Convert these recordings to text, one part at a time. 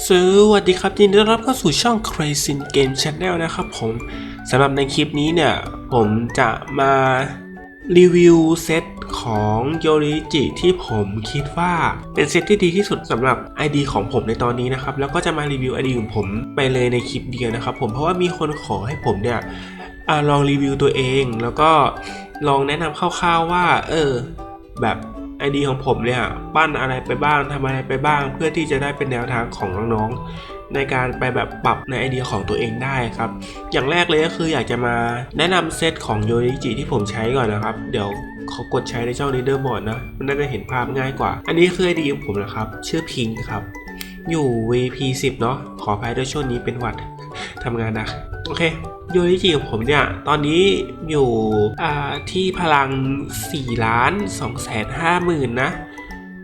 สวัสดีครับยินดีต้อนรับเข้าสู่ช่อง Crazy Game Channel นะครับผมสำหรับในคลิปนี้เนี่ยผมจะมารีวิวเซตของโยริจิที่ผมคิดว่าเป็นเซตที่ดีที่สุดสำหรับ ID ของผมในตอนนี้นะครับแล้วก็จะมารีวิว ID ของผมไปเลยในคลิปเดียวนะครับผมเพราะว่ามีคนขอให้ผมเนี่ยลองรีวิวตัวเองแล้วก็ลองแนะนำคร่าวๆว่าแบบID ของผมเนี่ยปั้นอะไรไปบ้างทำอะไรไปบ้างเพื่อที่จะได้เป็นแนวทางของน้องๆในการไปแบบปรับในไอเดียของตัวเองได้ครับอย่างแรกเลยก็คืออยากจะมาแนะนำเซตของโยริจิที่ผมใช้ก่อนนะครับเดี๋ยวเขากดใช้ในเจ้า Leaderboard นะมันน่าจะเห็นภาพง่ายกว่าอันนี้คือ ID ของผมนะครับชื่อพิงค์ครับอยู่ VP 10เนาะขออภัยด้วยช่วงนี้เป็นหวัดทำงานหนักโอเคโยริจิของผมเนี่ยตอนนี้อยู่ที่พลัง4,250,000นะ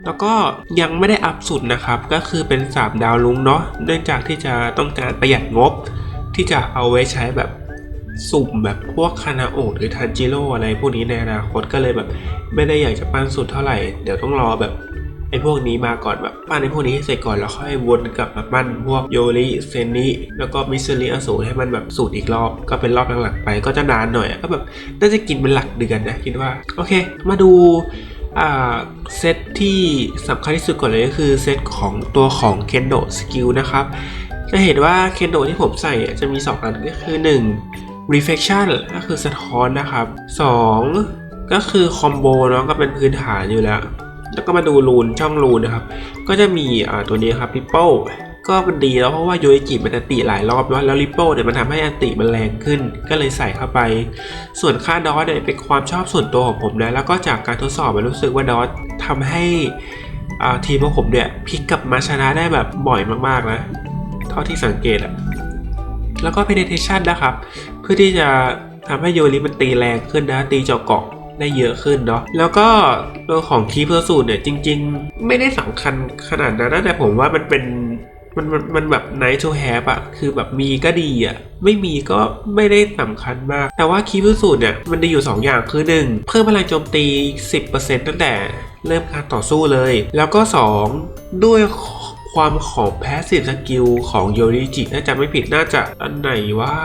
แล้วก็ยังไม่ได้อัพสุดนะครับก็คือเป็น3ดาวลุ้งเนาะเนื่องจากที่จะต้องการประหยัดงบที่จะเอาไว้ใช้แบบสุ่มแบบพวกคานาโอะหรือทันจิโร่อะไรพวกนี้ในอนาคตก็เลยแบบไม่ได้อยากจะปั้นสุดเท่าไหร่เดี๋ยวต้องรอแบบไอ้พวกนี้มาก่อนแบบปั้นไอ้พวกนี้ให้เสร็จก่อนแล้วค่อยวนกลับมาปั้นพวกโยริเซนิแล้วก็มิสซิลิอสูรให้มันแบบสูตรอีกรอบก็เป็นรอบหลังๆไปก็จะนานหน่อยก็แบบน่าจะกินเป็นหลักเดือนนะคิดว่าโอเคมาดูเซตที่สำคัญที่สุดก่อนเลยก็คือเซตของตัวของเคนโดสกิลนะครับจะเห็นว่าเคนโดที่ผมใส่จะมี2อันก็คือ1 reflection ก็คือสะท้อนนะครับ2ก็คือคอมโบเนาะก็เป็นพื้นฐานอยู่แล้วก็มาดูรูนช่องรูนนะครับก็จะมีตัวนี้ครับ Ripple ก็มันดีแล้วเพราะว่าโยอิจิมันอันติหลายรอบแล้ว Ripple เนี่ยมันทำให้อันติมันแรงขึ้นก็เลยใส่เข้าไปส่วนค่าดอทเนี่ยเป็นความชอบส่วนตัวของผมนะแล้วก็จากการทดสอบมันรู้สึกว่าดอททำให้ทีมของผมเนี่ยพลิกกลับมาชนะได้แบบบ่อยมากๆนะเท่าที่สังเกตอะแล้วก็ penetration นะครับเพื่อที่จะทำให้โยริมันตีแรงขึ้นนะตีเจาะเกาะได้เยอะขึ้นเนาะแล้วก็ตัวของคีย์เพอร์สูตรเนี่ยจริงๆไม่ได้สำคัญขนาดนั้นนะแต่ผมว่ามันเป็นมันแบบ nice to have อะคือแบบมีก็ดีอะไม่มีก็ไม่ได้สำคัญมากแต่ว่าคีย์เพอร์สูตรเนี่ยมันดีอยู่2อย่างคือ1เพิ่มพลังโจมตี 10% ตั้งแต่เริ่มการต่อสู้เลยแล้วก็2ด้วยความของ passive skill ของโยริจิถ้าจำไม่ผิดน่าจะอันไหนว่า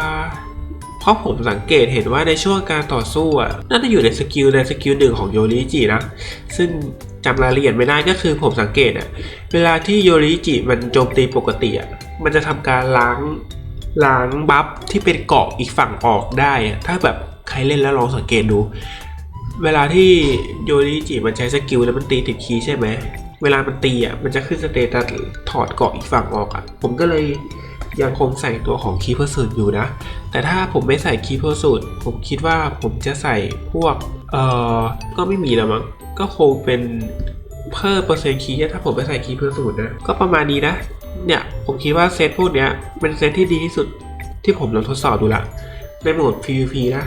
เพราะผมสังเกตเห็นว่าในช่วงการต่อสู้อ่ะน่าจะอยู่ในสกิลหนึ่งของโยริจินะซึ่งจำรายละเอียดไม่ได้ก็คือผมสังเกตอ่ะเวลาที่โยริจิมันโจมตีปกติอ่ะมันจะทำการล้างบัฟที่เป็นเกาะอีกฝั่งออกได้ถ้าแบบใครเล่นแล้วลองสังเกตดูเวลาที่โยริจิมันใช้สกิลแล้วมันตีติดคีย์ใช่ไหมเวลามันตีอ่ะมันจะขึ้นสเตตัสถอดเกาะอีกฝั่งออกอ่ะผมก็เลยยังคงใส่ตัวของคีย์เพอร์สูตอยู่นะแต่ถ้าผมไม่ใส่คีย์เพอร์สูตผมคิดว่าผมจะใส่พวกก็ไม่มีแล้วมั้งก็คงเป็นเพิ่มเปอร์เซ็นต์คีย์ถ้าผมไม่ใส่คีย์เพอร์สูตนะก็ประมาณนี้นะเนี่ยผมคิดว่าเซตพวกเนี้ยเป็นเซตที่ดีที่สุดที่ผมลองทดสอบดูละในโหมด PVP นะ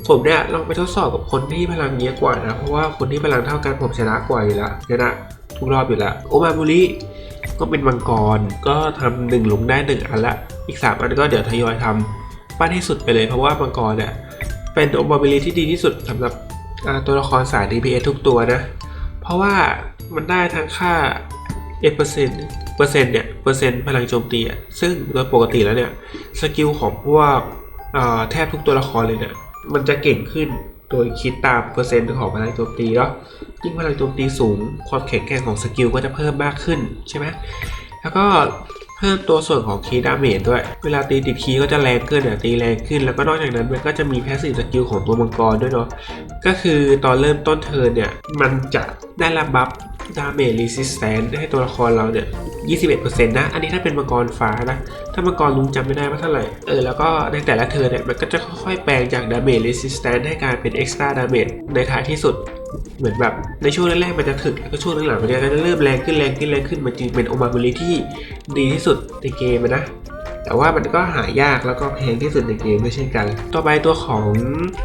ผมเนี่ยลองไปทดสอบกับคนที่พลังเยอะกว่านะเพราะว่าคนที่พลังเท่ากันผมชนะกว่าอยู่แล้วชนะทุกรอบอยู่แล้วโอมาบุริก็เป็นมังกรก็ทำ1หลุมได้1อันละอีก3อันก็เดี๋ยวทยอยทำปั้นให้สุดไปเลยเพราะว่ามังกรเนี่ยเป็นโอมาบุริที่ดีที่สุดสำหรับตัวละครสาย DPS ทุกตัวนะเพราะว่ามันได้ทั้งค่าเปอร์เซ็นต์เนี่ยเปอร์เซ็นต์พลังโจมตีซึ่งโดยปกติแล้วเนี่ยสกิลของพวกแทบทุกตัวละครเลยเนี่ยมันจะเก่งขึ้นโดยคิดตามเปอร์เซ็นต์ของพลังโจมตีเนาะยิ่งพลังโจมตีสูงความแข็งแกร่งของสกิลก็จะเพิ่มมากขึ้นใช่ไหมแล้วก็เพิ่มตัวส่วนของคีย์ดาเมจด้วยเวลาตีติดคีย์ก็จะแรงขึ้นตีแรงขึ้นแล้วก็นอกจากนั้นมันก็จะมีแพสซีฟสกิลของตัวมังกรด้วยเนาะก็คือตอนเริ่มต้นเทิร์นเนี่ยมันจะได้รับบัฟดาเมจรีสิสแตนต์ให้ตัวละครเราเนี่ย 21% นะอันนี้ถ้าเป็นมังกรฟ้านะถ้ามังกรลุงจำไม่ได้ว่าเท่าไหร่แล้วก็ในแต่ละเทิร์นเนี่ยมันก็จะค่อยๆแปลงจากดาเมจรีสิสแตนต์ให้กลายเป็นเอ็กซ์ตร้าดาเมจในท้ายที่สุดเหมือนแบบในช่วงแรกๆมันจะถึกแล้วก็ช่วงหลังๆมันจะเริ่มแรงขึ้นมันจึงเป็นโอมาบุริที่ดีที่สุดในเกมนะแต่ว่ามันก็หายากแล้วก็แพงที่สุดในเกมด้วยเช่นกันต่อไปตัวของ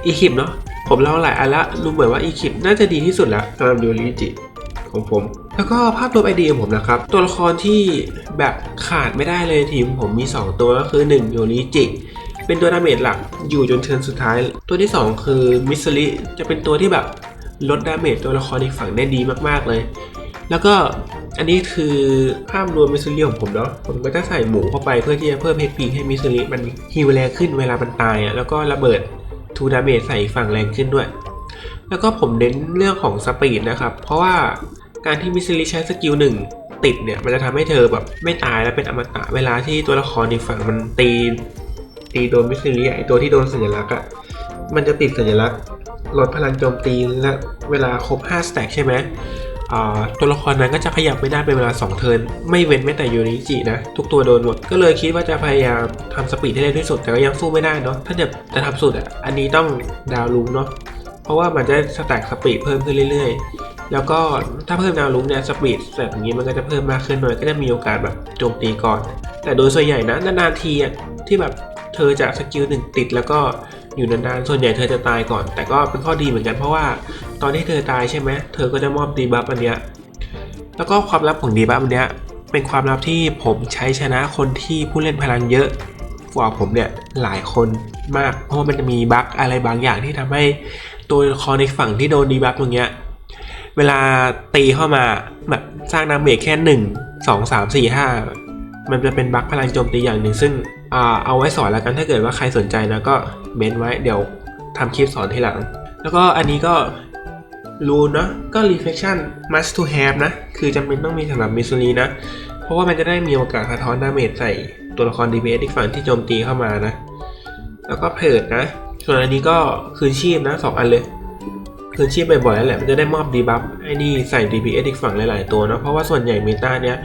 อีคิปเนาะผมเล่าหลายอันละรู้เหมือนว่าอีคิปน่าจะดีที่สุดละสำหรับโยริจิของผมแล้วก็ภาพรวมไอเดียของผมนะครับตัวละครที่แบบขาดไม่ได้เลยทีมผมมี2ตัวก็คือ1โยริจิเป็นตัวดาเมจหลักอยู่จนเทิร์นสุดท้ายตัวที่2คือมิสซิลิจะเป็นตัวที่แบบลดดาเมจตัวละครอีกฝั่งได้ดีมากๆเลย แล้วก็อันนี้คือภาพรวมมิสซิลี่ของผมเนาะผมก็จะใส่หมูเข้าไปเพื่อที่จะเพิ่ม HP ให้มิสซิลี่มันฮีลแรงขึ้นเวลามันตายแล้วก็ระเบิดทูดาเมจใส่ฝั่งแรงขึ้นด้วยแล้วก็ผมเน้นเรื่องของสปีดนะครับเพราะว่าการที่มิสซิลี่ใช้สกิลหนึ่งติดเนี่ยมันจะทำให้เธอแบบไม่ตายและเป็นอมตะเวลาที่ตัวละครในฝั่งมันตีโดนมิสซิลี่ไอตัวที่โดนสัญลักษณ์อ่ะมันจะติดสัญลักษณ์ลดพลังโจมตีและเวลาครบ5สแต็กใช่ไหมตัวละครนั้นก็จะขยับไม่ได้เป็นเวลา2เทิร์นไม่เว้นแม้แต่ยูนิจินะทุกตัวโดนหมดก็เลยคิดว่าจะพยายามทำสปีดให้ได้ที่สุดแต่ก็ยังสู้ไม่ได้เนาะถ้าจะทำสุดอันนี้ต้องดาวลุงเนาะเพราะว่ามันจะสแต็กสปีดเพิ่มขึ้นเรื่อยๆแล้วก็ถ้าเพิ่มดาวลุงเนี่ยสปีดแบบนี้มันก็จะเพิ่มมากขึ้นหน่อยก็จะมีโอกาสแบบโจมตีก่อนแต่โดยส่วนใหญ่นะนานๆทีที่แบบเธอจะสกิลหนึ่งติดแล้วก็อยู่นานๆส่วนใหญ่เธอจะตายก่อนแต่ก็เป็นข้อดีเหมือนกันเพราะว่าตอนที่เธอตายใช่ไหมเธอก็จะมอบดีบัฟอันเนี้ยแล้วก็ความลับของดีบัฟอันเนี้ยเป็นความลับที่ผมใช้ชนะคนที่ผู้เล่นพลังเยอะกว่าผมเนี่ยหลายคนมากเพราะว่ามันจะมีบั๊กอะไรบางอย่างที่ทำให้ตัวละครในฝั่งที่โดนดีบัฟตรงเนี้ยเวลาตีเข้ามาแบบสร้างดาเมจแค่1 2 3 4 5มันจะเป็นบั๊กพลังโจมตีอย่างหนึ่งซึ่งเอาไว้สอนแล้วกันถ้าเกิดว่าใครสนใจนะก็เมนไว้เดี๋ยวทำคลิปสอนทีหลังแล้วก็อันนี้ก็รูนเนาะก็ reflection must to have นะคือจำเป็นต้องมีสำหรับมิสซูรีนะเพราะว่ามันจะได้มีโอกาสสะท้อนดาเมจใส่ตัวละคร DPS อีกฝั่งที่โจมตีเข้ามานะแล้วก็เพิดนะส่วนอันนี้ก็คืนชีพนะ2อันเลยคืนชีพบ่อยๆแล้วแหละมันจะได้มอบดีบัฟไอ้นี่ใส่ DPS อีกฝั่งหลายๆตัวเนาะเพราะว่าส่วนใหญ่เมตาเนี้ย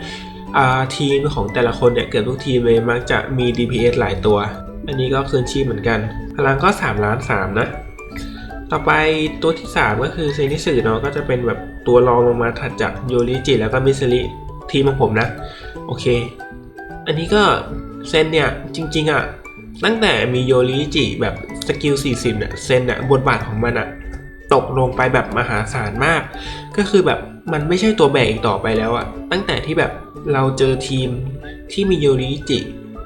ทีมของแต่ละคนเนี่ยเกือบทุกทีมเลยมักจะมี DPS หลายตัวอันนี้ก็คืนชีพเหมือนกันพลังก็3 ล้าน 3นะต่อไปตัวที่3ก็คือเซนิสึเนาะก็จะเป็นแบบตัวรองลงมาถัดจากโยริจิแล้วก็มิสซิริทีมของผมนะโอเคอันนี้ก็เซนเนี่ยจริงๆตั้งแต่มีโยริจิแบบสกิล40เนี่ยเซนบทบาทของมันตกลงไปแบบมหาศาลมากก็คือแบบมันไม่ใช่ตัวแบกอีกต่อไปแล้วตั้งแต่ที่แบบเราเจอทีมที่มีโยริจิ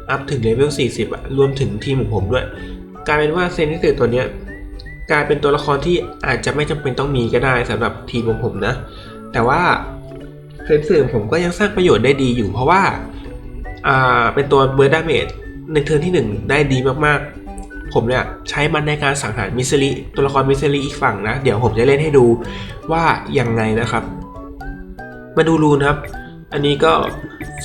อัพถึงเลเวล40รวมถึงทีมของผมด้วยกลายเป็นว่าเซนนิสึตัวเนี้ยกลายเป็นตัวละครที่อาจจะไม่จำเป็นต้องมีก็ได้สำหรับทีมของผมนะแต่ว่าเซนนิสึผมก็ยังสร้างประโยชน์ได้ดีอยู่เพราะว่าเป็นตัวเบิร์ดดาเมจในเทิร์นที่1ได้ดีมากๆผมเนี่ยใช้มันในการสังหารมิสซิริตัวละครมิสซิริอีกฝั่งนะเดี๋ยวผมจะเล่นให้ดูว่ายังไงนะครับมาดูรูนครับอันนี้ก็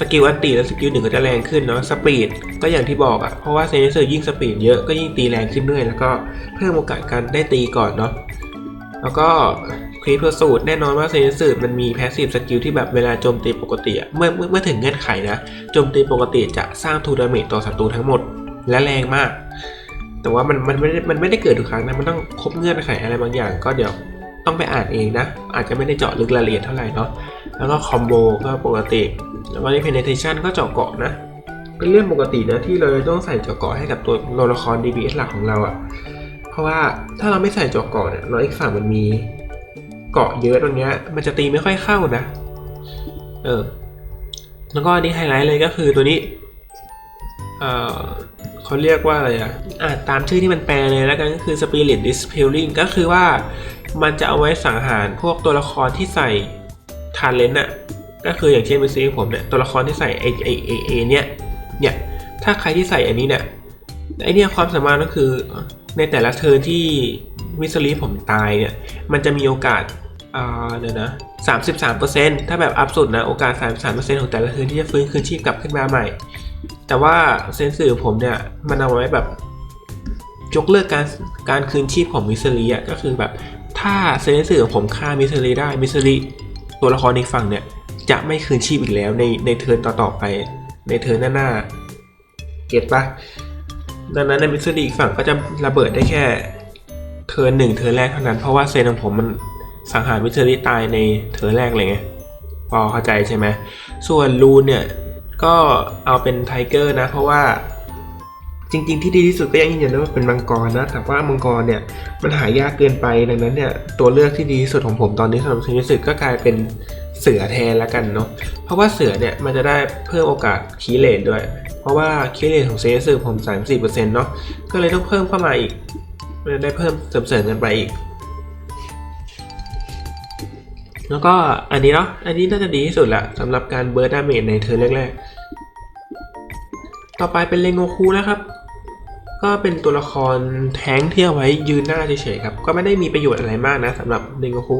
สกิลอันตีและสกิล1ก็จะแรงขึ้นเนาะสปีดก็อย่างที่บอกเพราะว่าเซนิสึยิ่งสปีดเยอะก็ยิ่งตีแรงขึ้นด้วยแล้วก็เพิ่มโอกาสการได้ตีก่อนเนาะแล้วก็ครีปสูตรแน่นอนว่าเซนิสึมันมีแพสซีฟสกิลที่แบบเวลาโจมตีปกติเมื่อถึงเงื่อนไขนะโจมตีปกติจะสร้างทูดาเมจต่อศัตรูทั้งหมดและแรงมากแต่ว่ามันไม่ได้เกิดทุกครั้งนะมันต้องครบเงื่อนไขอะไรบางอย่างก็เดี๋ยวต้องไปอ่านเองนะอาจจะไม่ได้เจาะลึกรายละเอียดเท่าไหร่เนาะแล้วก็คอมโบก็ปกติแล้วก็ penetration ก็เจาะเกาะนะเป็นเรื่องปกตินะที่เราต้องใส่เจาะเกาะให้กับตัวละคร DPS หลักของเราเพราะว่าถ้าเราไม่ใส่เจาะเกาะเนี่ยเราอีกฝั่งมันมีเกาะเยอะตรงเนี้ยมันจะตีไม่ค่อยเข้านะแล้วก็อันนี้ไฮไลท์เลยก็คือตัวนี้เขาเรียกว่าอะไรตามชื่อที่มันแปลเลยแล้วกันก็คือ Spirit Dispelling ก็คือว่ามันจะเอาไว้สังหารพวกตัวละครที่ใส่ทาเลนต์ก็คืออย่างเช่นมิสซิผมเนี่ยตัวละครที่ใส่ไอเนี่ยถ้าใครที่ใส่อันนี้เนี่ยไอเนี่ยความสามารถก็คือในแต่ละเทิร์นที่มิสซิผมตายเนี่ยมันจะมีโอกาสเดี๋ยวนะ 33% ถ้าแบบอัพสุดนะโอกาส 33% ของแต่ละเทิร์นที่จะฟื้นคืนชีพกลับขึ้นมาใหม่แต่ว่าเซนส์ผมเนี่ยมันเอาไว้แบบยกเลิกการคืนชีพของมิสซิลีก็คือแบบถ้าเซนส์ของผมฆ่ามิสซิลีได้มิสซิลีตัวละครในฝั่งเนี่ยจะไม่คืนชีพอีกแล้วในเทิร์นต่อไปในเทิร์นหน้าเก็ตปะดังนั้นในมิสซิลีอีกฝั่งก็จะระเบิดได้แค่เทิร์น1เทิร์นแรกเท่านั้นเพราะว่าเซนของผมมันสังหารมิสซิลีตายในเทิร์นแรกเลยไงพอเข้าใจใช่ไหมส่วนรูนเนี่ยก็เอาเป็นไทเกอร์นะเพราะว่าจริงๆที่ดีที่สุดก็ยังยืนยันว่าเป็นมังกรนะแต่ว่ามังกรเนี่ยมันหายากเกินไปดังนั้นเนี่ยตัวเลือกที่ดีที่สุดของผมตอนนี้สำหรับเซนิสึก็กลายเป็นเสือแทนละกันเนาะเพราะว่าเสือเนี่ยมันจะได้เพิ่มโอกาสคีเลนด้วยเพราะว่าคีเลนของเซนิสึผม 34% เนาะก็เลยต้องเพิ่มเข้ามาอีกมันได้เพิ่มเสริมกันไปอีก แล้วก็อันนี้เนาะอันนี้น่าจะดีที่สุดแหละสำหรับการเบิร์ดดาเมจในเทิร์นแรกๆต่อไปเป็นเรนโงคุนะครับก็เป็นตัวละครแท้งที่เอาไว้ยืนหน้าเฉยๆครับก็ไม่ได้มีประโยชน์อะไรมากนะสำหรับเรนโงคุ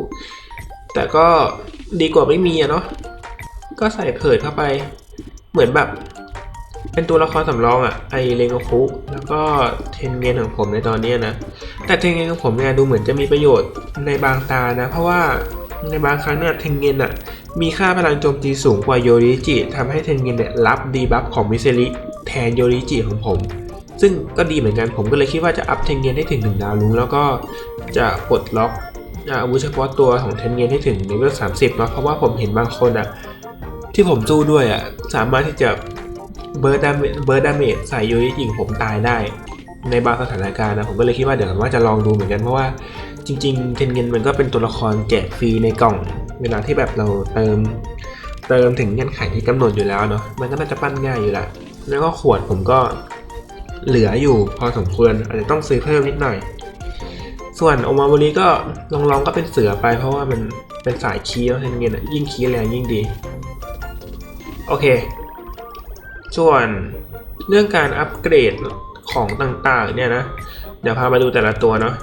แต่ก็ดีกว่าไม่มีอะเนาะก็ใส่เพิร์ดเข้าไปเหมือนแบบเป็นตัวละครสำรองอะไอเรนโงคุแล้วก็เทนเงนของผมในตอนนี้นะแต่เทนเงนของผมเนี่ยดูเหมือนจะมีประโยชน์ในบางตานะเพราะว่าในบางครั้งเนี่ยเทนเงนอะมีค่าพลังโจมตีสูงกว่าโยริจิทำให้เทนเงนเนี่ยรับดีบัฟของมิเซริแทนโยริจิของผมซึ่งก็ดีเหมือนกันผมก็เลยคิดว่าจะอัพเทนเงนให้ถึง1ดาวลุงแล้วก็จะปลดล็อกอาวุธเฉพาะตัวของเทนเงนให้ถึงเลเวล30เนาะเพราะว่าผมเห็นบางคนอะที่ผมสู้ด้วยอะสามารถที่จะเบิร์ดดาเมจใส่โยริจิของผมตายได้ในบางสถานการณ์นะผมก็เลยคิดว่าเดี๋ยวว่าจะลองดูเหมือนกันเพราะว่าจริงๆเทนเงนมันก็เป็นตัวละครแจกฟรีในกล่องเวลาที่แบบเราเติมถึงเงื่อนไขที่กำหนดอยู่แล้วเนาะมันก็น่าจะปั้นง่ายอยู่ละแล้วก็ขวดผมก็เหลืออยู่พอสมควรอาจจะต้องซื้อเพิ่มนิดหน่อยส่วนโอมาโมริก็ลองก็เป็นเสือไปเพราะว่ามันเป็นสายคีย์แล้วเทนเงนยิ่งคีย์แรงยิ่งดีโอเคส่วนเรื่องการอัปเกรดของต่างๆเนี่ยนะเดี๋ยวพามาดูแต่ละตัวเนาะ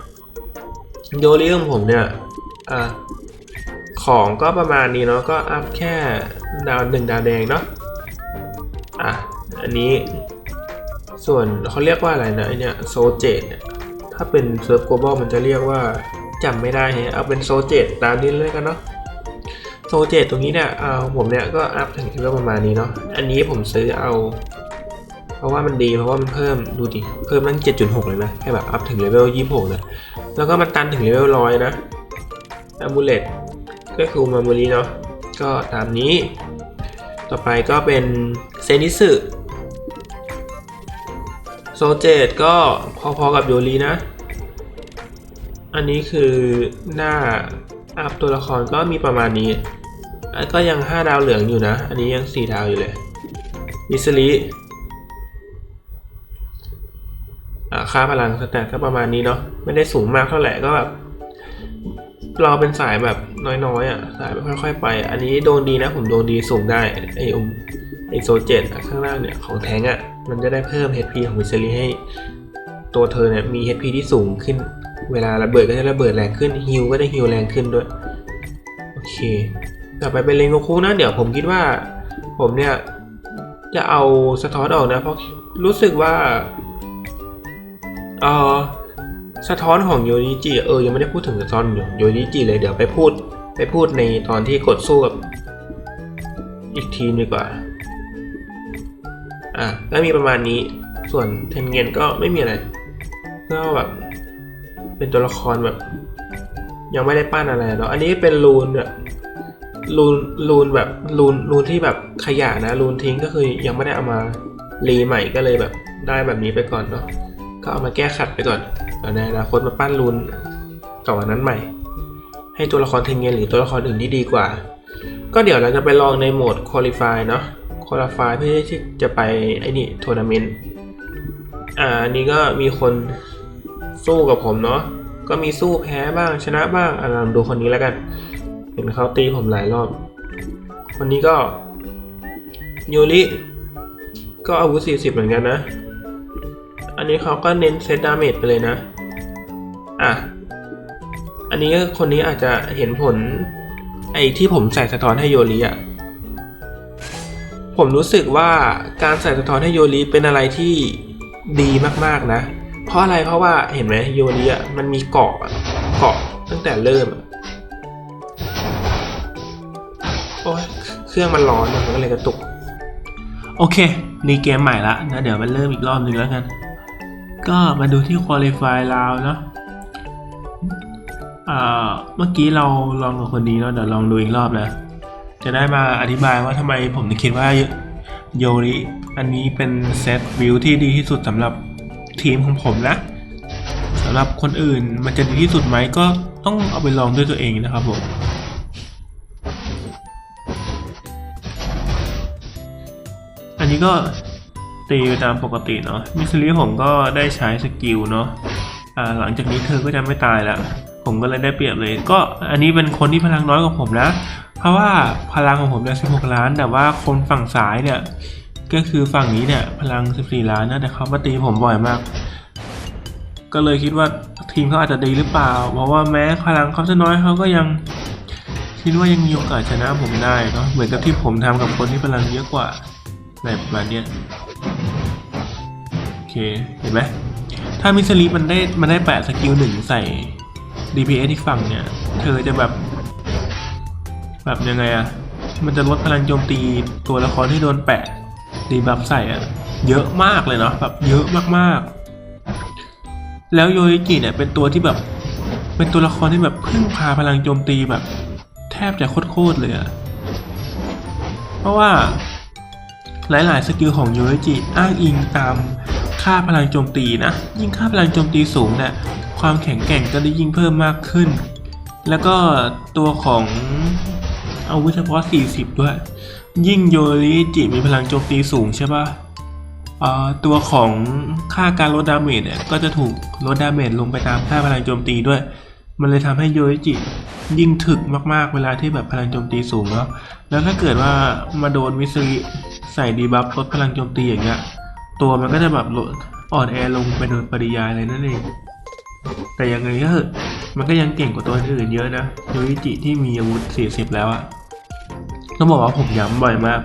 โยริของผมเนี่ยของก็ประมาณนี้เนาะก็อัพแค่ดาว1ดาวแดงเนาะอันนี้ส่วนเขาเรียกว่าอะไรนะไอเนี่ยโซเจตเนี่ยถ้าเป็นเซิร์ฟโกลบอลมันจะเรียกว่าจำไม่ได้ฮะเอาเป็นโซเจตตามนี้เลยกันเนาะโซเจตตรงนี้เนี่ยผมเนี่ยก็อัพถึงเลเวลประมาณนี้เนาะอันนี้ผมซื้อเอาเพราะว่ามันดีเพราะว่ามันเพิ่มดูดิเพิ่มตั้ง 7.6 เลยนะแค่แบบอัพถึงเลเวล26นะแล้วก็มันตันถึงเลเวล100นะอามูเลตก็คือมามูรีเนาะก็ตามนี้ต่อไปก็เป็นเซนิสึโซเจตก็พอๆกับโยรินะอันนี้คือหน้าอัพตัวละครก็มีประมาณนี้ก็ยัง5ดาวเหลืองอยู่นะอันนี้ยัง4ดาวอยู่เลยมิสลิค่าพลังสแตทก็ประมาณนี้เนาะไม่ได้สูงมากเท่าไหร่ก็แบบเราเป็นสายแบบน้อยๆสายแบบค่อยๆไปอันนี้โดนดีนะผมโดนดีสูงได้ไอโซเจตข้างล่างเนี่ยของแทงมันจะได้เพิ่ม HP ของมิสลิให้ตัวเธอเนี่ยมี HP ที่สูงขึ้นเวลาระเบิดก็จะระเบิดแรงขึ้นฮิลก็ได้ฮิลแรงขึ้นด้วยโอเคต่อไปเป็นเรนโงคุนะเดี๋ยวผมคิดว่าผมเนี่ยจะเอาสะท้อนออกนะเพราะรู้สึกว่าสะท้อนของโยริจิยังไม่ได้พูดถึงสะท้อนโยริจิเลยเดี๋ยวไปพูดในตอนที่กดสู้กับอีกทีมดีกว่าก็มีประมาณนี้ส่วนเทนเงนก็ไม่มีอะไรก็แบบเป็นตัวละครแบบยังไม่ได้ปั้นอะไรเนาะอันนี้เป็นรูนแบบรูนแบบรูนที่แบบขยะนะรูนทิ้งก็คือยังไม่ได้เอามารีใหม่ก็เลยแบบได้แบบนี้ไปก่อนเนาะก็เอามาแก้ขัดไปก่อนในอนาคตมาปั้นรูนก่อนนั้นใหม่ให้ตัวละครเทนเงนหรือตัวละครอื่นที่ดีกว่าก็เดี๋ยวเราจะไปลองในโหมด Qualify เนาะ Qualify เพื่อที่จะไปไอ้นี่ทัวร์นาเมนต์อันนี้ก็มีคนสู้กับผมเนาะก็มีสู้แพ้บ้างชนะบ้างลองดูคนนี้แล้วกันเห็นเขาตีผมหลายรอบคนนี้ก็โยริก็อาวุธ40เหมือนกันนะอันนี้เขาก็เน้นเซตดาเมจไปเลยนะอันนี้คนนี้อาจจะเห็นผลไอ้ที่ผมใส่สะท้อนให้โยริผมรู้สึกว่าการใส่สะท้อนให้โยริเป็นอะไรที่ดีมากๆนะเพราะอะไรเพราะว่าเห็นไหมโยริมันมีเกาะตั้งแต่เริ่มโอ้ยเครื่องมันร้อนมันก็เลยกระตุกโอเคนี่เกมใหม่ละนะเดี๋ยวมันเริ่มอีกรอบนึงแล้วกันก็มาดูที่ Qualify ราวเนาะเมื่อกี้เราลองกับคนนี้เนาะเดี๋ยวลองดูอีกรอบนะจะได้มาอธิบายว่าทำไมผมถึงคิดว่าโยริอันนี้เป็นเซตบิลที่ดีที่สุดสำหรับทีมของผมนะสำหรับคนอื่นมันจะดีที่สุดไหมก็ต้องเอาไปลองด้วยตัวเองนะครับผมอันนี้ก็ตีไปตามปกติเนาะมิสซิลี่ผมก็ได้ใช้สกิลเนาะหลังจากนี้เธอก็จะไม่ตายแล้ว ผมก็เลยได้เปรียบเลยก็อันนี้เป็นคนที่พลังน้อยกว่าผมนะเพราะว่าพลังของผมเนี่ย16 ล้านแต่ว่าคนฝั่งซ้ายเนี่ยก็คือฝั่งนี้เนี่ยพลัง14 ล้านนะแต่เขามาตีผมบ่อยมากก็เลยคิดว่าทีมเขาอาจจะดีหรือเปล่าเพราะว่าแม้พลังเขาจะน้อยเขาก็ยังคิดว่ายังมีโอกาสชนะผมได้เนาะเหมือนกับที่ผมทำกับคนที่พลังเยอะกว่าแบบเนี้ยโอเคเห็นไหมถ้ามิสซิลิมันได้แปะสกิล1ใส่ DPS ที่ฝั่งเนี่ยเธอจะแบบยังไงอะมันจะลดพลังโจมตีตัวละครที่โดนแปะดีบัฟใส่อะเยอะมากเลยเนาะแบบเยอะมากๆแล้วโยอิจิเนี่ยเป็นตัวที่แบบเป็นตัวละครที่แบบพึ่งพาพลังโจมตีแบบแทบจะโคตรเลยอะเพราะว่าหลายๆสกิลของโยอิจิอ้างอิงตามค่าพลังโจมตีนะยิ่งค่าพลังโจมตีสูงเนี่ยความแข็งแกร่งก็ได้ยิ่งเพิ่มมากขึ้นแล้วก็ตัวของอาวุธเฉพาะ40ด้วยยิ่งโยริจิมีพลังโจมตีสูงใช่ป่ะตัวของค่าการลดดาเมจเนี่ยก็จะถูกลดดาเมจลงไปตามค่าพลังโจมตีด้วยมันเลยทำให้โยริจิยิ่งถึกมากๆเวลาที่แบบพลังโจมตีสูงแล้วถ้าเกิดว่ามาโดนมิสซิลิใส่ดีบัฟลดพลังโจมตีอย่างเงี้ยตัวมันก็จะแบบอ่อนแอลงไปโดยปริยายเลยนั่นเองแต่ยังไงก็เถอะมันก็ยังเก่งกว่าตัวอื่นเยอะนะโยริจิที่มีอาวุธ40แล้วอะต้องบอกว่าผมย้ำบ่อยมาก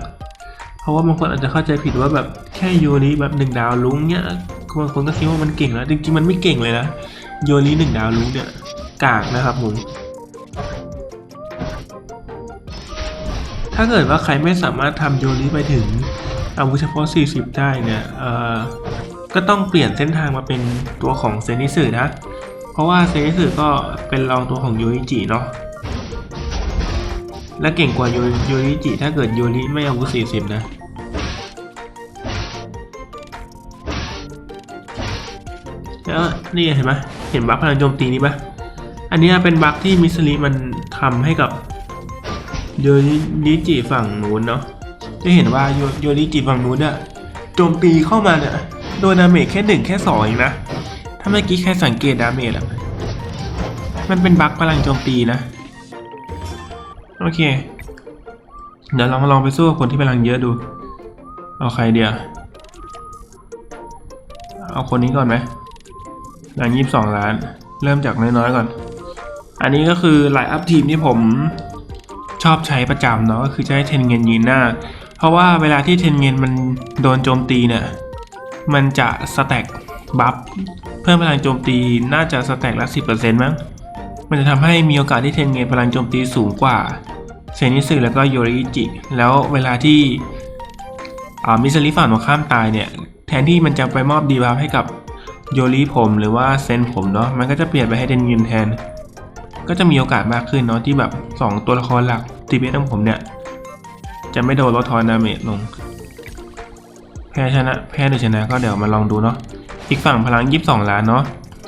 เพราะว่าบางคนอาจจะเข้าใจผิดว่าแบบแค่โยริแบบ1 ดาวลุ้งเนี้ยบางคนก็คิดว่ามันเก่งแล้วจริงๆมันไม่เก่งเลยนะโยริ1 ดาวลุ้งเนี่ยกากนะครับผมถ้าเกิดว่าใครไม่สามารถทำโยริไปถึงอาวุธเฉพาะ40ได้เนี่ยก็ต้องเปลี่ยนเส้นทางมาเป็นตัวของเซนิสึนะเพราะว่าเซนิสึก็เป็นรองตัวของโยริจิเนาะและเก่งกว่าโยริจิถ้าเกิดโยริไม่อาวุธ40นะแล้วนี่เห็นไหมเห็นบัฟพลังโจมตีนี้ปะอันนี้เป็นบัฟที่มิสซิลิมันทำให้กับโยริจิฝั่งนู้นเนาะจะเห็นว่าโยริจิฝั่งนู้นเนี่ยโจมตีเข้ามาเนี่ยโดนดาเมจแค่1แค่2เองนะถ้าเมื่อกี้แค่สังเกตดาเมจอะมันเป็นบัฟพลังโจมตีนะโอเคเดี๋ยวลองไปสู้กับคนที่พลังเยอะดูเอาใครเดียวเอาคนนี้ก่อนไหมพลัง22 ล้านเริ่มจากน้อยๆก่อนอันนี้ก็คือไลน์อัพทีมที่ผมชอบใช้ประจำเนาะก็คือจะให้เทนเงินยืนหน้าเพราะว่าเวลาที่เทนเงินมันโดนโจมตีเนี่ยมันจะสแต็กบัฟเพิ่มพลังโจมตีน่าจะสแต็กละ 10% มั้งมันจะทำให้มีโอกาสที่เทนเงินพลังโจมตีสูงกว่าเซนิสึแล้วก็โยริจิแล้วเวลาที่มิสซิลิฝั่งตรงข้ามตายเนี่ยแทนที่มันจะไปมอบดีบัฟให้กับโยริผมหรือว่าเซนผมเนาะมันก็จะเปลี่ยนไปให้เทนเงินแทนก็จะมีโอกาสมากขึ้นเนาะที่แบบ2ตัวละครหลักทีเบสของผมเนี่ยจะไม่โดนลดทอนดาเมจลงแพ้หรือชนะก็เดี๋ยวมาลองดูเนาะอีกฝั่งพลัง22 ล้านเนาะ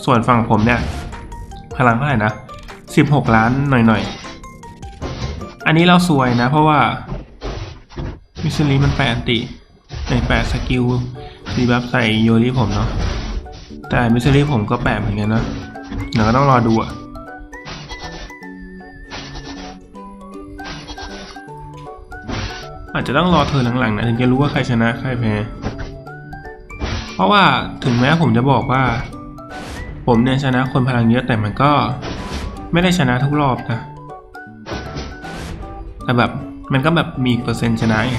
ส่วนฝั่งผมเนี่ยพลังเท่าไหร่นะ16 ล้านหน่อยอันนี้เราซวยนะเพราะว่ามิสซิลิมันแปะอันติแปะสกิลดีบัฟใส่โยริผมเนาะแต่มิสซิลิผมก็แปะเหมือนกันนะเดี๋ยวก็ต้องรอดูอะอาจจะต้องรอเธอหลังๆนะถึงจะรู้ว่าใครชนะใครแพ้เพราะว่าถึงแม้ผมจะบอกว่าผมเนี่ยชนะคนพลังเยอะแต่มันก็ไม่ได้ชนะทุกรอบนะแต่แบบมันก็แบบมีเปอร์เซ็นต์ชนะไง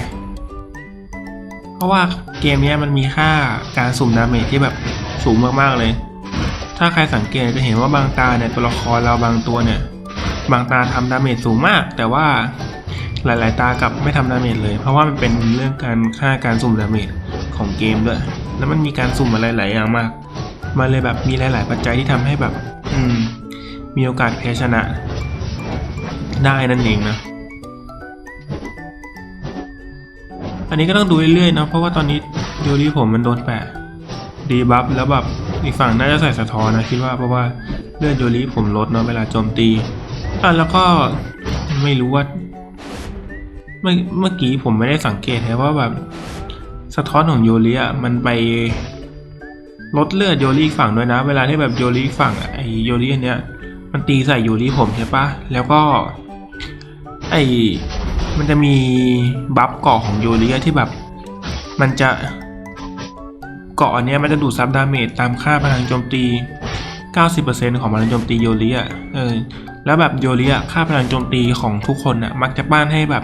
เพราะว่าเกมนี้มันมีค่าการสุ่มดาเมจที่แบบสูงมากๆเลยถ้าใครสังเกตจะเห็นว่าบางตาเนี่ยตัวละครเราบางตัวเนี่ยบางตาทำดาเมจสูงมากแต่ว่าหลายๆตากับไม่ทำดาเมจเลยเพราะว่ามันเป็นเรื่องค่าการสุ่มดาเมจของเกมด้วยแล้วมันมีการสุ่มอะไรหลายอย่างมากมันเลยแบบมีหลายๆปัจจัยที่ทำให้แบบมีโอกาสแพ้ชนะได้นั่นเองนะอันนี้ก็ต้องดูเรื่อยๆนะเพราะว่าตอนนี้โยริผมมันโดนแปะดีบัฟแล้วแบบอีกฝั่งน่าจะใส่สะท้อนนะคิดว่าเพราะว่าเลือดโยริผมลดเนาะเวลาโจมตีแล้วก็ไม่รู้ว่าเมื่อกี้ผมไม่ได้สังเกตนะว่าแบบสะท้อนของโยริอ่ะมันไปลดเลือดโยริฝั่งด้วยนะเวลาที่แบบโยริฝั่งไอโยริอันเนี้ย มันตีใส่ยูริผมใช่ปะแล้วก็มันจะมีบัฟเกาะของยูริที่แบบมันจะเกาะอันเนี้ยมันจะดูดซับดาเมจตามค่าพลังโจมตี 90% ของพลังโจมตีโยริแล้วแบบโยริค่าพลังโจมตีของทุกคนมักจะปั้นให้แบบ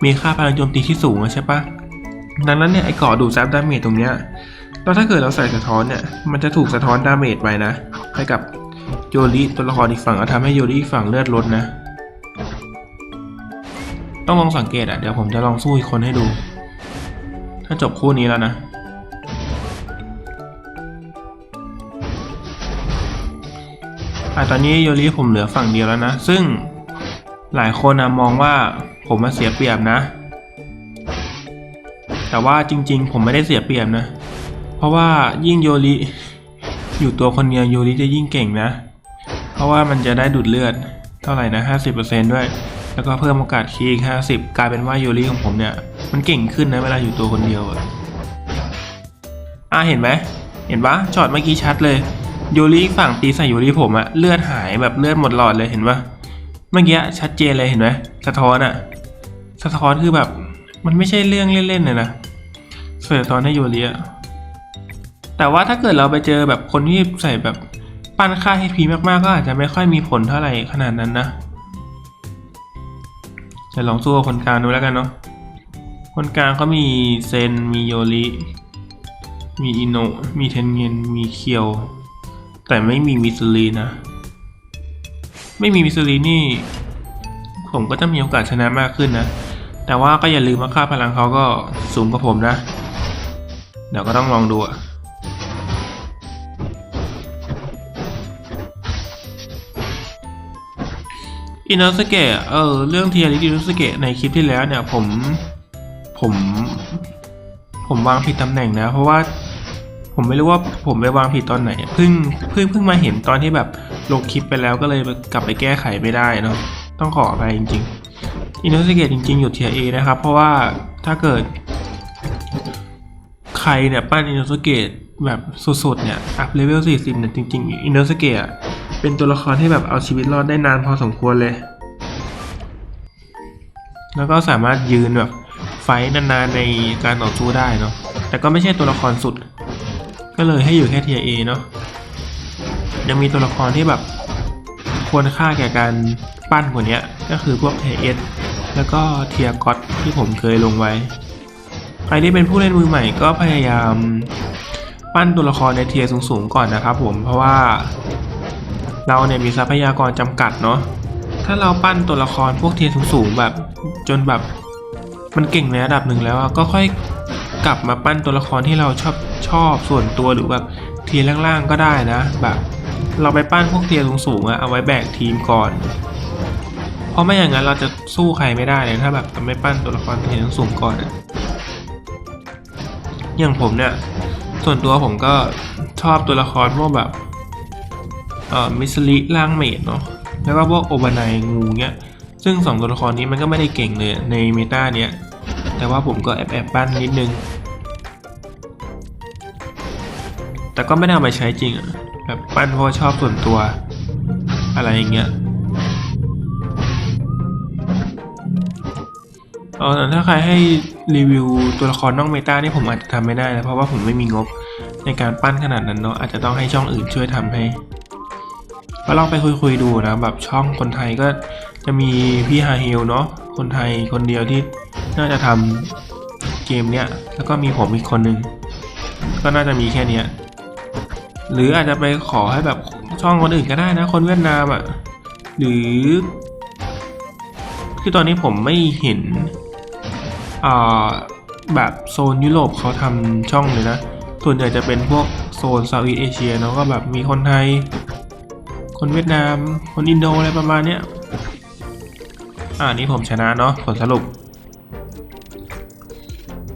มีค่าพลังโจมตีที่สูงใช่ปะดังนั้นเนี่ยไอ้เกาะดูดซับดาเมจตรงเนี้ยแล้วถ้าเกิดเราใส่สะท้อนเนี่ยมันจะถูกสะท้อนดาเมจไปนะไปกับโยริตัวละครอีกฝั่งทำให้โยริอีกฝั่งเลือดลดนะต้องลองสังเกตเดี๋ยวผมจะลองสู้อีกคนให้ดูถ้าจบคู่นี้แล้วนะตอนนี้โยริผมเหลือฝั่งเดียวแล้วนะซึ่งหลายคนมองว่าผมมาเสียเปรียบนะแต่ว่าจริงๆผมไม่ได้เสียเปรียบนะเพราะว่ายิ่งโยริอยู่ตัวคนเดียวโยริจะยิ่งเก่งนะเพราะว่ามันจะได้ดูดเลือดเท่าไหร่นะ 50% ด้วยแล้วก็เพิ่มโอกาสคีย์50กลายเป็นว่าโยริของผมเนี่ยมันเก่งขึ้นนะเวลาอยู่ตัวคนเดียวเห็นไหมเห็นปะช็อตเมื่อกี้ชัดเลยโยริฝั่งตีใส่โยริผมเลือดหายแบบเลือดหมดหลอดเลยเห็นปะเมื่อกี้ชัดเจนเลยเห็นไหมสะท้อนสะท้อนคือแบบมันไม่ใช่เรื่องเล่นๆเลยนะสะท้อนให้โยริแต่ว่าถ้าเกิดเราไปเจอแบบคนที่ใส่แบบปั้นค่า HP มากๆก็อาจจะไม่ค่อยมีผลเท่าไหร่ขนาดนั้นนะจะลองสู้กับคนกลางดูแล้วกันเนาะคนกลางก็มีเซนมีโยริมีอิโนะมีเทนเงินมีเคียวแต่ไม่มีมิสลีนะไม่มีมิสลีนี่ผมก็จะมีโอกาสชนะมากขึ้นนะแต่ว่าก็อย่าลืมว่าค่าพลังเขาก็สูงกว่าผมนะเดี๋ยวก็ต้องลองดูอินโนสเกะเรื่องเทียริอินโนสเกะในคลิปที่แล้วเนี่ยผมวางผิดตำแหน่งนะเพราะว่าผมไม่รู้ว่าผมไปวางผิดตอนไหนเพิ่งมาเห็นตอนที่แบบลงคลิปไปแล้วก็เลยกลับไปแก้ไขไม่ได้เนาะต้องขออภัยจริงๆอินโนสเกะจริงๆอยู่เทีย A นะครับเพราะว่าถ้าเกิดใครเนี่ยปั้นอินโนสเกะแบบสุดๆเนี่ยอัพเลเวล40เนี่ยจริงๆอินโนสเกะเป็นตัวละครที่แบบเอาชีวิตรอดได้นานพอสมควรเลยแล้วก็สามารถยืนแบบไฟท์นานๆในการต่อสู้ได้เนาะแต่ก็ไม่ใช่ตัวละครสุดก็เลยให้อยู่แค่เทีย A เนาะยังมีตัวละครที่แบบควรค่าแก่การปั้นกว่านี้ก็คือพวกเทีย S แล้วก็เทียก็อตที่ผมเคยลงไว้ใครที่เป็นผู้เล่นมือใหม่ก็พยายามปั้นตัวละครในเทียสูงๆก่อนนะครับผมเพราะว่าเราเนี่ยมีทรัพยากรจำกัดเนาะถ้าเราปั้นตัวละครพวกเทียสูงๆแบบจนแบบมันเก่งในระดับหนึ่งแล้วก็ค่อยกลับมาปั้นตัวละครที่เราชอบส่วนตัวหรือแบบเทียล่างๆก็ได้นะแบบเราไปปั้นพวกเทียสูงๆเอาไว้แบกทีมก่อนเพราะไม่อย่างนั้นเราจะสู้ใครไม่ได้เลยถ้าแบบไม่ปั้นตัวละครเทียสูงก่อนอย่างผมเนี่ยส่วนตัวผมก็ชอบตัวละครพวกแบบมิสลิล่างเมดเนาะแล้วก็พวกโอบานายงูเงี้ยซึ่ง2ตัวละครนี้มันก็ไม่ได้เก่งเลยในเมตาเนี้ยแต่ว่าผมก็แอบปั้นนิดนึงแต่ก็ไม่ได้เอาไปใช้จริงแบบปั้นเพราะชอบส่วนตัวอะไรอย่างเงี้ยถ้าใครให้รีวิวตัวละครนอกเมตานี่ผมอาจจะทำไม่ได้นะเพราะว่าผมไม่มีงบในการปั้นขนาดนั้นเนาะอาจจะต้องให้ช่องอื่นช่วยทำให้ก็ลองไปคุยดูนะแบบช่องคนไทยก็จะมีพี่ฮาเฮลเนาะคนไทยคนเดียวที่น่าจะทำเกมเนี้ยแล้วก็มีผมอีกคนนึงก็น่าจะมีแค่เนี้ยหรืออาจจะไปขอให้แบบช่องคนอื่นก็ได้นะคนเวียดนามหรือคือตอนนี้ผมไม่เห็นแบบโซนยุโรปเขาทำช่องเลยนะส่วนใหญ่จะเป็นพวกโซนเซาท์อีสต์เอเชียเนาะก็แบบมีคนไทยคนเวียดนามคนอินโดอะไรประมาณเนี้ยนี่ผมชนะเนาะผลสรุป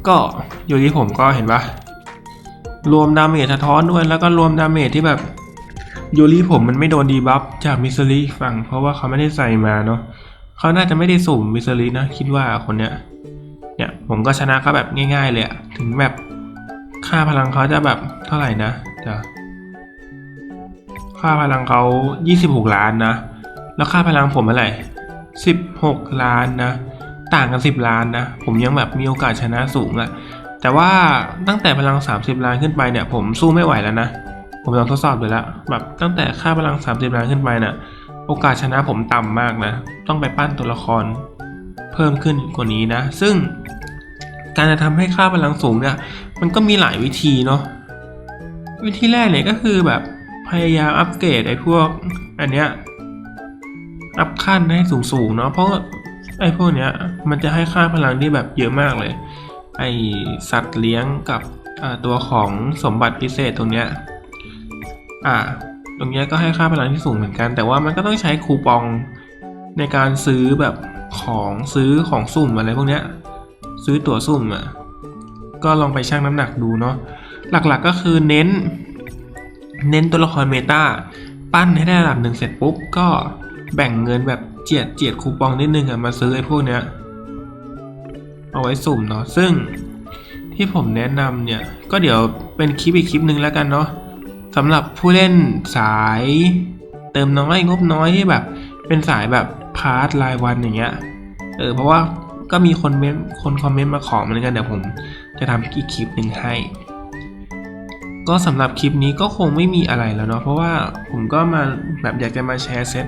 ก็อยู่ที่ผมก็เห็นปะรวมดาเมจสะท้อนด้วยแล้วก็รวมดาเมจที่แบบโยริผมมันไม่โดนดีบัฟจากมิสซิลิฝั่งเพราะว่าเขาไม่ได้ใส่มาเนาะเขาน่าจะไม่ได้สุ่มมิสซิลินะคิดว่าคนเนี้ยผมก็ชนะเขาแบบง่ายๆเลยถึงแบบค่าพลังเขาจะแบบเท่าไหร่นะเดี๋ยว ค่าพลังเขา26 ล้านนะแล้วค่าพลังผมเท่าไหร่16 ล้านนะต่างกัน10 ล้านนะผมยังแบบมีโอกาสชนะสูงอะแต่ว่าตั้งแต่พลัง30 ล้านขึ้นไปเนี่ยผมสู้ไม่ไหวแล้วนะผมลองทดสอบดูแล้วแบบตั้งแต่ค่าพลัง30 ล้านขึ้นไปเนี่ยโอกาสชนะผมต่ำมากนะต้องไปปั้นตัวละครเพิ่มขึ้นกว่านี้นะซึ่งการจะทำให้ค่าพลังสูงเนี่ยมันก็มีหลายวิธีเนาะวิธีแรกเนี่ยก็คือแบบพยายามอัปเกรดไอ้พวกอันเนี้ยอัพขั้นให้สูงๆเนาะเพราะไอ้พวกเนี้ยมันจะให้ค่าพลังที่แบบเยอะมากเลยไอ้สัตว์เลี้ยงกับตัวของสมบัติพิเศษตรงเนี้ยตรงเนี้ยก็ให้ค่าพลังที่สูงเหมือนกันแต่ว่ามันก็ต้องใช้คูปองในการซื้อแบบซื้อของสุ่มอะไรพวกเนี้ยซื้อตั๋วสุ่มก็ลองไปชั่งน้ำหนักดูเนาะหลักๆก็คือเน้นตัวละครเมตาปั้นให้ได้ระดับหนึ่งเสร็จปุ๊บก็แบ่งเงินแบบเจียดคูปองนิดนึงมาซื้อไอ้พวกเนี้ยเอาไว้สุ่มเนาะซึ่งที่ผมแนะนำเนี่ยก็เดี๋ยวเป็นคลิปอีกคลิปหนึ่งแล้วกันเนาะสำหรับผู้เล่นสายเติมน้อยงบน้อยที่แบบเป็นสายแบบพาร์ทรายวันอย่างเงี้ยเพราะว่าก็มีคนคอมเมนต์มาขอเหมือนกันเดี๋ยวผมจะทำอีกคลิปหนึ่งให้ก็สำหรับคลิปนี้ก็คงไม่มีอะไรแล้วเนาะเพราะว่าผมก็มาแบบอยากจะมาแชร์เซต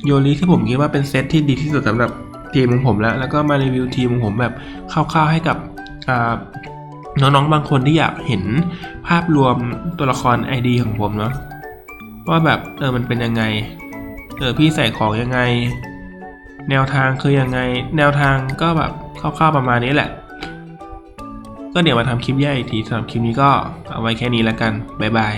โยริที่ผมคิดว่าเป็นเซตที่ดีที่สุดสำหรับทีมของผมแล้วก็มารีวิวทีมของผมแบบคร่าวๆให้กับน้องๆบางคนที่อยากเห็นภาพรวมตัวละคร ID ของผมเนาะว่าแบบมันเป็นยังไงพี่ใส่ของยังไงแนวทางคือยังไงแนวทางก็แบบคร่าวๆประมาณนี้แหละก็เดี๋ยวมาทำคลิปแยกอีกทีสำหรับคลิปนี้ก็เอาไว้แค่นี้แล้วกันบ๊ายบาย